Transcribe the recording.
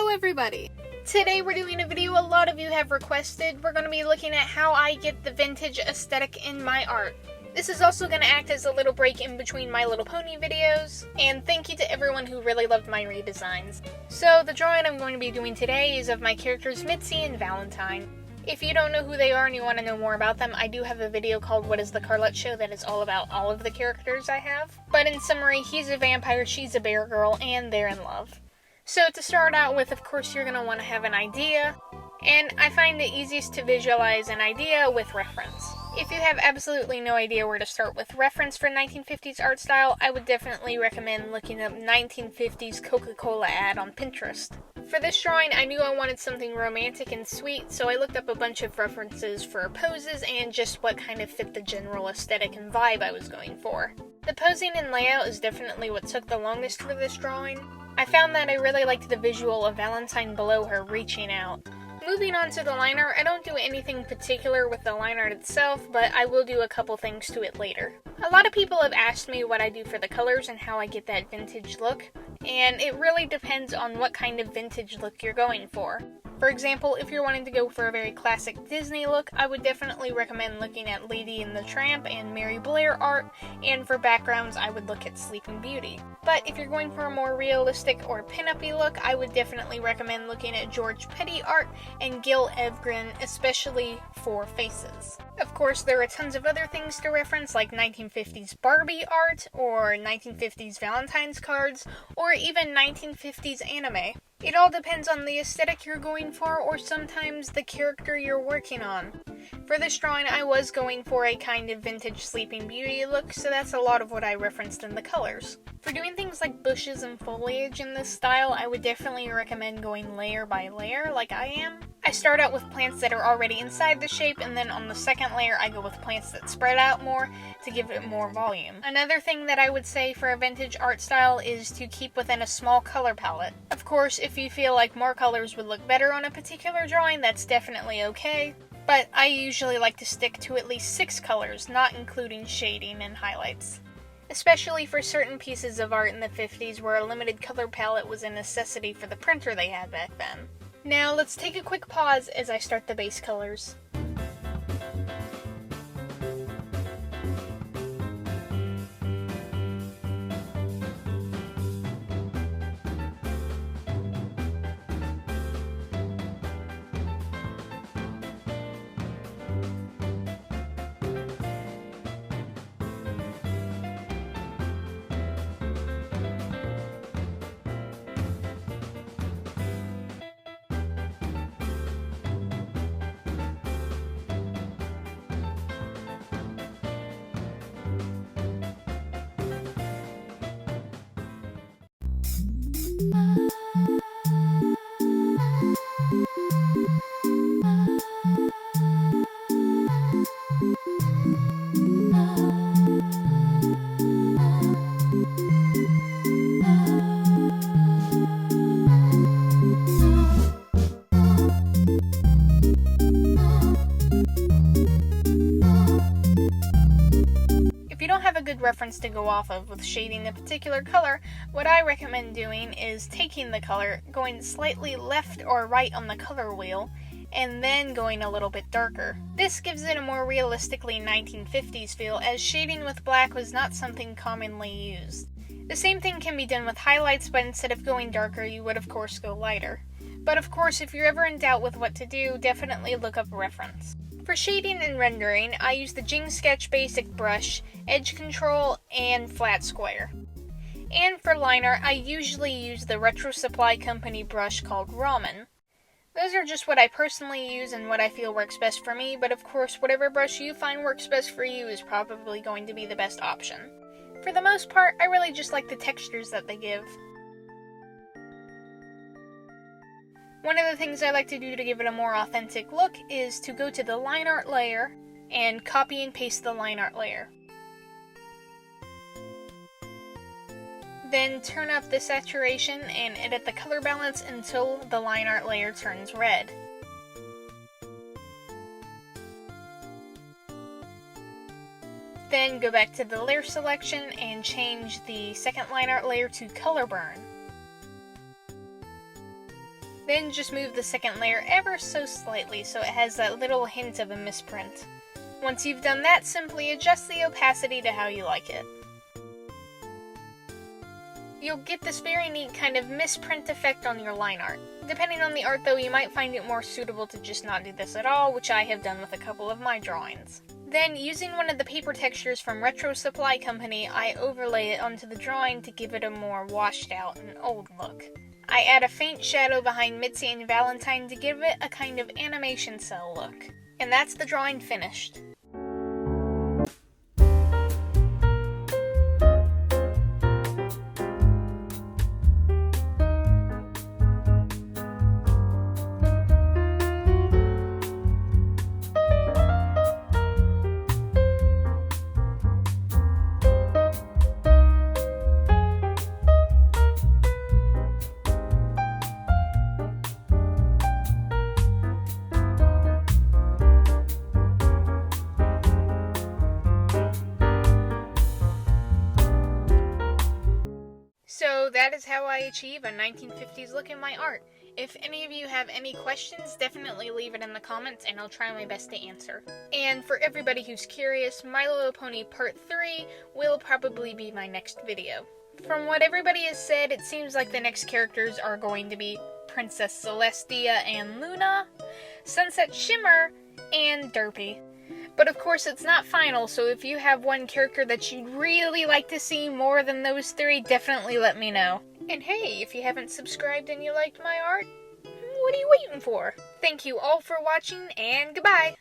Hello everybody! Today we're doing a video a lot of you have requested. We're going to be looking at how I get the vintage aesthetic in my art. This is also going to act as a little break in between My Little Pony videos, and thank you to everyone who really loved my redesigns. So the drawing I'm going to be doing today is of my characters Mitzi and Valentine. If you don't know who they are and you want to know more about them, I do have a video called What is the Carlette Show that is all about all of the characters I have. But in summary, he's a vampire, she's a bear girl, and they're in love. So to start out with, of course, you're going to want to have an idea, and I find it easiest to visualize an idea with reference. If you have absolutely no idea where to start with reference for 1950s art style, I would definitely recommend looking up 1950s Coca-Cola ad on Pinterest. For this drawing, I knew I wanted something romantic and sweet, so I looked up a bunch of references for poses and just what kind of fit the general aesthetic and vibe I was going for. The posing and layout is definitely what took the longest for this drawing. I found that I really liked the visual of Valentine below her reaching out. Moving on to the line art, I don't do anything particular with the line art itself, but I will do a couple things to it later. A lot of people have asked me what I do for the colors and how I get that vintage look, and it really depends on what kind of vintage look you're going for. For example, if you're wanting to go for a very classic Disney look, I would definitely recommend looking at Lady and the Tramp and Mary Blair art, and for backgrounds I would look at Sleeping Beauty. But if you're going for a more realistic or pin-up-y look, I would definitely recommend looking at George Petty art and Gil Evgren, especially for faces. Of course, there are tons of other things to reference, like 1950s Barbie art, or 1950s Valentine's cards, or even 1950s anime. It all depends on the aesthetic you're going for, or sometimes the character you're working on. For this drawing, I was going for a kind of vintage Sleeping Beauty look, so that's a lot of what I referenced in the colors. For doing things like bushes and foliage in this style, I would definitely recommend going layer by layer, like I am. I start out with plants that are already inside the shape, and then on the second layer I go with plants that spread out more to give it more volume. Another thing that I would say for a vintage art style is to keep within a small color palette. Of course, if you feel like more colors would look better on a particular drawing, that's definitely okay. But I usually like to stick to at least 6 colors, not including shading and highlights. Especially for certain pieces of art in the 50s where a limited color palette was a necessity for the printer they had back then. Now let's take a quick pause as I start the base colors. If you don't have a good reference to go off of with shading a particular color, what I recommend doing is taking the color, going slightly left or right on the color wheel, and then going a little bit darker. This gives it a more realistically 1950s feel, as shading with black was not something commonly used. The same thing can be done with highlights, but instead of going darker, you would of course go lighter. But of course, if you're ever in doubt with what to do, definitely look up a reference. For shading and rendering, I use the Jing Sketch Basic brush, edge control, and flat square. And for liner, I usually use the Retro Supply Company brush called Ramen. Those are just what I personally use and what I feel works best for me, but of course whatever brush you find works best for you is probably going to be the best option. For the most part, I really just like the textures that they give. One of the things I like to do to give it a more authentic look is to go to the line art layer and copy and paste the line art layer. Then turn up the saturation and edit the color balance until the line art layer turns red. Then go back to the layer selection and change the second line art layer to color burn. Then just move the second layer ever so slightly so it has that little hint of a misprint. Once you've done that, simply adjust the opacity to how you like it. You'll get this very neat kind of misprint effect on your line art. Depending on the art though, you might find it more suitable to just not do this at all, which I have done with a couple of my drawings. Then, using one of the paper textures from Retro Supply Company, I overlay it onto the drawing to give it a more washed out and old look. I add a faint shadow behind Mitzi and Valentine to give it a kind of animation cell look. And that's the drawing finished. So that is how I achieve a 1950s look in my art. If any of you have any questions, definitely leave it in the comments and I'll try my best to answer. And for everybody who's curious, My Little Pony Part 3 will probably be my next video. From what everybody has said, it seems like the next characters are going to be Princess Celestia and Luna, Sunset Shimmer, and Derpy. But of course it's not final, so if you have one character that you'd really like to see more than those three, definitely let me know. And hey, if you haven't subscribed and you liked my art, what are you waiting for? Thank you all for watching, and goodbye!